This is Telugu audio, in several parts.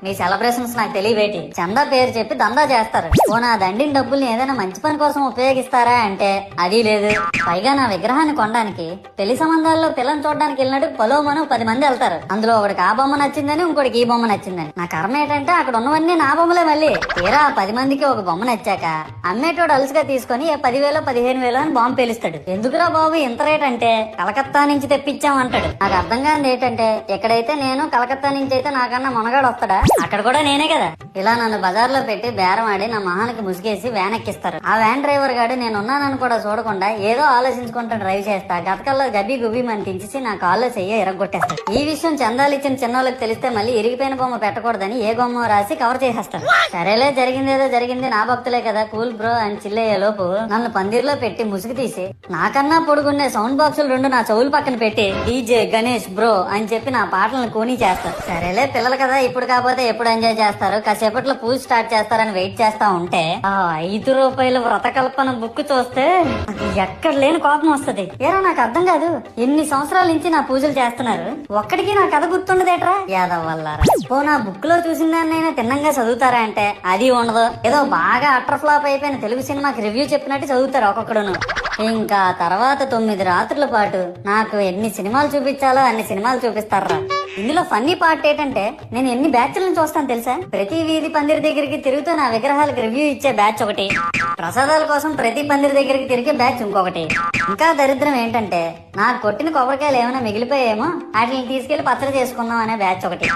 మీ సెలబ్రేషన్స్ నాకు తెలియవేటి. చందా పేరు చెప్పి దందా చేస్తారు. ఓ నా దండిన డబ్బుల్ని ఏదైనా మంచి పని కోసం ఉపయోగిస్తారా అంటే అది లేదు. పైగా నా విగ్రహాన్ని కొనడానికి పెళ్లి సంబంధాల్లో పిల్లని చూడడానికి వెళ్ళినట్టు పొలోమను 10 మంది వెళ్తారు. అందులో ఒకడికి ఆ బొమ్మ నచ్చిందని, ఇంకోటికి ఈ బొమ్మ నచ్చిందని. నా కర్మ ఏంటంటే అక్కడ ఉన్నవన్నీ నా బొమ్మలే. మళ్ళీ తీరా 10 మందికి ఒక బొమ్మ నచ్చాక అమ్మేటోడు అలుసుగా తీసుకొని 10,000 15,000 అని బాంబు పేలుస్తాడు. ఎందుకురా బాబు ఇంత రేట్ అంటే కలకత్తా నుంచి తెప్పించామంటాడు. నాకు అర్థం కానిది ఏంటంటే ఎక్కడైతే నేను కలకత్తా నుంచి అయితే నాకన్నా మొనగాడు వస్తాడా, అక్కడ కూడా నేనే కదా. ఇలా నన్ను బజార్లో పెట్టి బేరం ఆడి నా మొహానికి ముసుగేసి వ్యాన్ ఎక్కిస్తారు. ఆ వ్యాన్ డ్రైవర్ గాడు నేనున్నానని కూడా చూడకుండా ఏదో ఆలోచించుకుంటూ డ్రైవ్ చేస్తా గతకల్లో గబ్బి గుబ్బి మన తించేసి నా కాల్లో చెయ్యి ఎరగొట్టేస్తాడు. ఈ విషయం చందాలు ఇచ్చిన చిన్నోళ్ళకి తెలిస్తే మళ్ళీ ఇరిగిపోయిన బొమ్మ పెట్టకూడదని ఏ బొమ్మ రాసి కవర్ చేసేస్తాడు. సరేలే జరిగిందేదో జరిగింది, నా భక్తులే కదా కూల్ బ్రో అని చిల్లయ్యే లోపు నన్ను పందిర్లో పెట్టి ముసుగు తీసి నాకన్నా పొడుగుండే సౌండ్ బాక్సులు 2 నా చెవులు పక్కన పెట్టి డీజే గణేష్ బ్రో అని చెప్పి నా పాటలను కూని చేస్తారు. సరేలే పిల్లలు కదా ఇప్పుడు కాకపోతే ఎప్పుడు ఎంజాయ్ చేస్తారు, కాసేపట్లో పూజ స్టార్ట్ చేస్తారని వెయిట్ చేస్తా ఉంటే ఆ 5 రూపాయల వ్రతకల్పన బుక్ చూస్తే ఎక్కడ లేని కోపం వస్తుంది. ఏరా నాకు అర్థం కాదు, ఎన్ని సంవత్సరాల నుంచి నా పూజలు చేస్తున్నారు, ఒక్కడికి నా కథ గుర్తుండదేట్రా యాదవ్ వల్ల. ఓ నా బుక్ లో చూసిన దాన్నైనా తిన్నంగా చదువుతారా అంటే అది ఉండదు. ఏదో బాగా అటర్ ఫ్లాప్ అయిపోయిన తెలుగు సినిమాకి రివ్యూ చెప్పినట్టు చదువుతారు ఒక్కొక్కడును. ఇంకా తర్వాత 9 రాత్రుల పాటు నాకు ఎన్ని సినిమాలు చూపించాలో అన్ని సినిమాలు చూపిస్తారా. ఇందులో ఫన్నీ పార్ట్ ఏంటంటే నేను ఎన్ని బ్యాచ్లను చూస్తాను తెలుసా. ప్రతి వీధి పందిరి దగ్గరికి తిరుగుతూ నా విగ్రహాలకు రివ్యూ ఇచ్చే బ్యాచ్ ఒకటి, ప్రసాదాల కోసం ప్రతి పందిరి దగ్గరికి తిరిగే బ్యాచ్ ఇంకొకటి. ఇంకా దరిద్రం ఏంటంటే నాకు కొట్టిన కొబ్బరికాయలు ఏమైనా మిగిలిపోయేమో వాటిని తీసుకెళ్లి పచ్చడి చేసుకుందాం అనే బ్యాచ్ ఒకటి.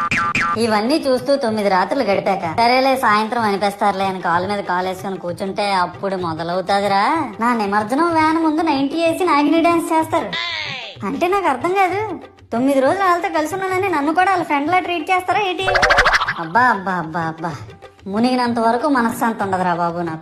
ఇవన్నీ చూస్తూ 9 రాత్రులు గడిపాక సరేలే సాయంత్రం అనిపిస్తారులే అని కాలు మీద కాలు వేసుకొని కూర్చుంటే అప్పుడు మొదలవుతాదిరా నా నిమజ్జనం వ్యాన్ ముందు 90 వేసి నాగిని డాన్స్ చేస్తారు. అంటే నాకు అర్థం కాదు, 9 రోజులు వాళ్ళతో కలిసి ఉన్నానని నన్ను కూడా వాళ్ళ ఫ్రెండ్ లా ట్రీట్ చేస్తారా ఏంటి. అబ్బా అబ్బా అబ్బా అబ్బా మునిగినంత వరకు మనశ్శాంతి ఉండదురా బాబు నాకు.